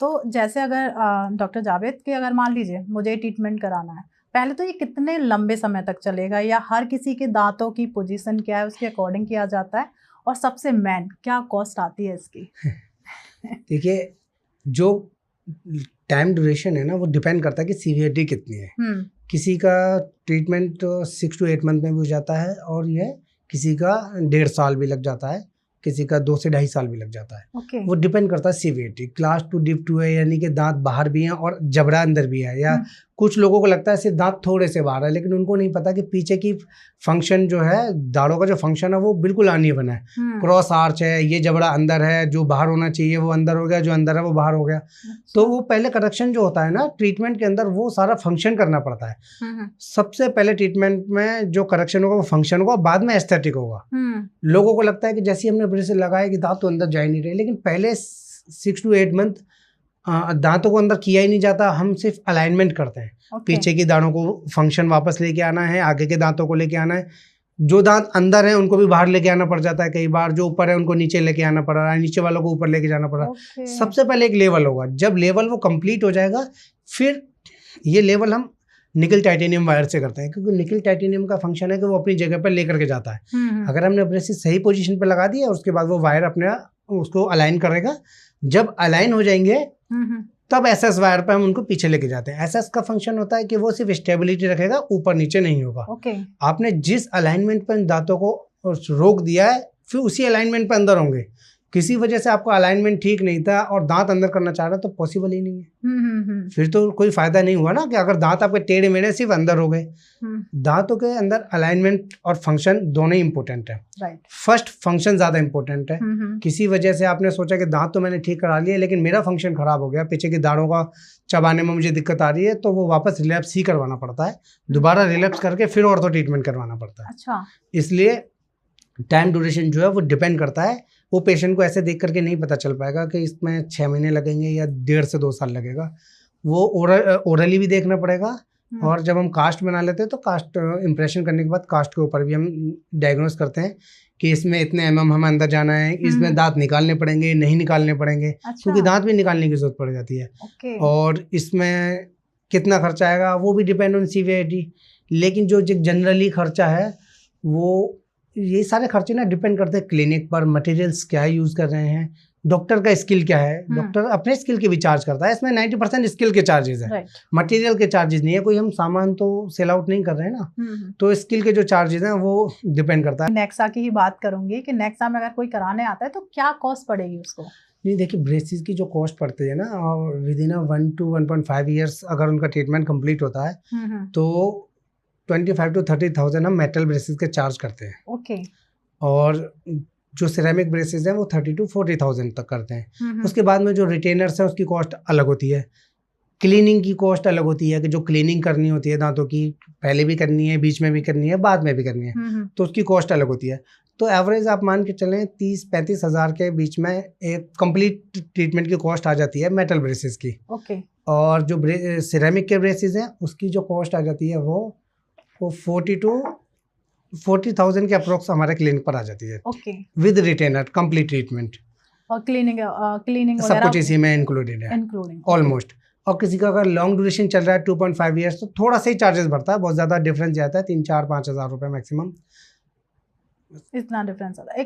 तो जैसे अगर डॉक्टर जावेद के अगर मान लीजिए मुझे ट्रीटमेंट कराना है, पहले तो ये कितने लंबे समय तक चलेगा या हर किसी के दांतों की पोजीशन क्या है उसके अकॉर्डिंग किया जाता है, और सबसे मेन क्या कॉस्ट आती है इसकी? देखिए, जो टाइम ड्यूरेशन है ना वो डिपेंड करता है कि सीवियरिटी कितनी है। किसी का ट्रीटमेंट 6 to 8 मंथ में भी हो जाता है और ये किसी का 1.5 साल भी लग जाता है, किसी का 2 से 2.5 साल भी लग जाता है। वो डिपेंड करता है सीवियरिटी। क्लास 2 डीप 2 है, यानी कि दांत बाहर भी हैं और जबड़ा अंदर भी है, या कुछ लोगों को लगता है सिर्फ दांत थोड़े से बाहर है, लेकिन उनको नहीं पता कि पीछे की फंक्शन जो है, दाढ़ों का जो फंक्शन है वो बिल्कुल अनइवन है। क्रॉस आर्च है, ये जबड़ा अंदर है, जो बाहर होना चाहिए वो अंदर हो गया, जो अंदर है वो बाहर हो गया। तो वो पहले करेक्शन जो होता है ना ट्रीटमेंट के अंदर, वो सारा फंक्शन करना पड़ता है। सबसे पहले ट्रीटमेंट में जो करेक्शन होगा वो फंक्शन होगा, बाद में एस्थेटिक होगा। लोगों को लगता है कि जैसे हमने ब्रेसेस लगाए कि दांत तो अंदर जा ही नहीं रहे, लेकिन पहले 6 to 8 मंथ दांतों को अंदर किया ही नहीं जाता। हम सिर्फ अलाइनमेंट करते हैं। पीछे की दांतों को फंक्शन वापस लेके आना है, आगे के दांतों को लेके आना है। जो दांत अंदर है उनको भी बाहर लेके आना पड़ जाता है कई बार, जो ऊपर है उनको नीचे लेके आना पड़ रहा है, नीचे वालों को ऊपर लेके जाना पड़ रहा है। सबसे पहले एक लेवल होगा, जब लेवल वो कंप्लीट हो जाएगा फिर ये लेवल हम निकल टाइटेनियम वायर से करते हैं, क्योंकि निकल टाइटेनियम का फंक्शन है कि वो अपनी जगह पर लेकर के जाता है। अगर हमने ब्रेसेस सही पोजीशन पर लगा दिया, उसके बाद वो वायर अपने उसको अलाइन करेगा। जब अलाइन हो जाएंगे तब एसएस वायर पे हम उनको पीछे लेके जाते हैं। एसएस का फंक्शन होता है कि वो सिर्फ स्टेबिलिटी रखेगा, ऊपर नीचे नहीं होगा। आपने जिस अलाइनमेंट पर दांतों को रोक दिया है, फिर उसी अलाइनमेंट पर अंदर होंगे। किसी वजह से आपका अलाइनमेंट ठीक नहीं था और दांत अंदर करना चाह रहा तो पॉसिबल ही नहीं है। फिर तो कोई फायदा नहीं हुआ ना, कि अगर दांत आपके टेढ़े मेढ़े सिर्फ अंदर हो गए। दांतों के अंदर अलाइनमेंट और फंक्शन दोनों ही इंपॉर्टेंट है। फर्स्ट फंक्शन ज्यादा इंपॉर्टेंट है। किसी वजह से आपने सोचा कि दांत तो मैंने ठीक करा लिए, लेकिन मेरा फंक्शन खराब हो गया, पीछे की दाढ़ों का चबाने में मुझे दिक्कत आ रही है, तो वो वापस रिलैप्स ही करवाना पड़ता है। दोबारा रिलैप्स करके फिर ऑर्थो ट्रीटमेंट करवाना पड़ता है। इसलिए टाइम ड्यूरेशन जो है वो डिपेंड करता है। वो पेशेंट को ऐसे देख करके नहीं पता चल पाएगा कि इसमें 6 महीने लगेंगे या 1.5 से 2 साल लगेगा। वो ओरली भी देखना पड़ेगा। और जब हम कास्ट बना लेते हैं तो कास्ट इम्प्रेशन करने के बाद कास्ट के ऊपर भी हम डायग्नोस करते हैं कि इसमें इतने हमें अंदर जाना है, इसमें दांत निकालने पड़ेंगे नहीं निकालने पड़ेंगे। क्योंकि दांत भी निकालने की जरूरत पड़ जाती है। और इसमें कितना खर्चा आएगा वो भी डिपेंड ऑन सीवियरिटी। लेकिन जो जनरली खर्चा है वो ये सारे खर्चे ना डिपेंड करते हैं क्लिनिक पर, मटेरियल्स क्या यूज कर रहे हैं, डॉक्टर का स्किल क्या है। डॉक्टर अपने स्किल के भी चार्ज करता है। इसमें 90% स्किल के चार्जेस है, मटेरियल के चार्जेस नहीं है। कोई हम सामान तो सेल आउट नहीं कर रहे हैं ना, तो स्किल के जो चार्जेस हैं वो डिपेंड करता है। नेक्सा की ही बात करूंगी कि नेक्सा में अगर कोई कराने आता है तो क्या कॉस्ट पड़ेगी उसको? नहीं, देखिए ब्रेसेस की जो कॉस्ट पड़ती है ना, विद इन 1 to 1.5 ईयर्स अगर उनका ट्रीटमेंट कंप्लीट होता है तो 25 to 30,000 हम मेटल ब्रेसेस के चार्ज करते हैं। और जो सिरेमिक ब्रेसेस हैं वो 30 to 40,000 तक करते हैं। उसके बाद में जो रिटेनर्स हैं उसकी कॉस्ट अलग होती है। क्लीनिंग की कॉस्ट अलग होती है, कि जो क्लीनिंग करनी होती है दांतों की, पहले भी करनी है, बीच में भी करनी है, बाद में भी करनी है, तो उसकी कॉस्ट अलग होती है। तो एवरेज आप मान के चलें 30-35 हज़ार के बीच में एक कंप्लीट ट्रीटमेंट की कॉस्ट आ जाती है मेटल ब्रेसेस की। और जो सिरेमिक के ब्रेसेस हैं उसकी जो कॉस्ट आ जाती है वो 40 to 40,000 के अप्रोक्स हमारे क्लिनिक पर आ जाती है। विद रिटेनर कंप्लीट ट्रीटमेंट और क्लीनिंग सब कुछ इसी में इंक्लूडेड है ऑलमोस्ट। और किसी का अगर लॉन्ग ड्यूरेशन चल रहा है 2.5 ईयर्स तो थोड़ा सा ही चार्जेस बढ़ता है, बहुत ज़्यादा डिफरेंस जाता है, 3-4-5 हज़ार रुपये मैक्सिमम, इतना डिफरेंस आता है।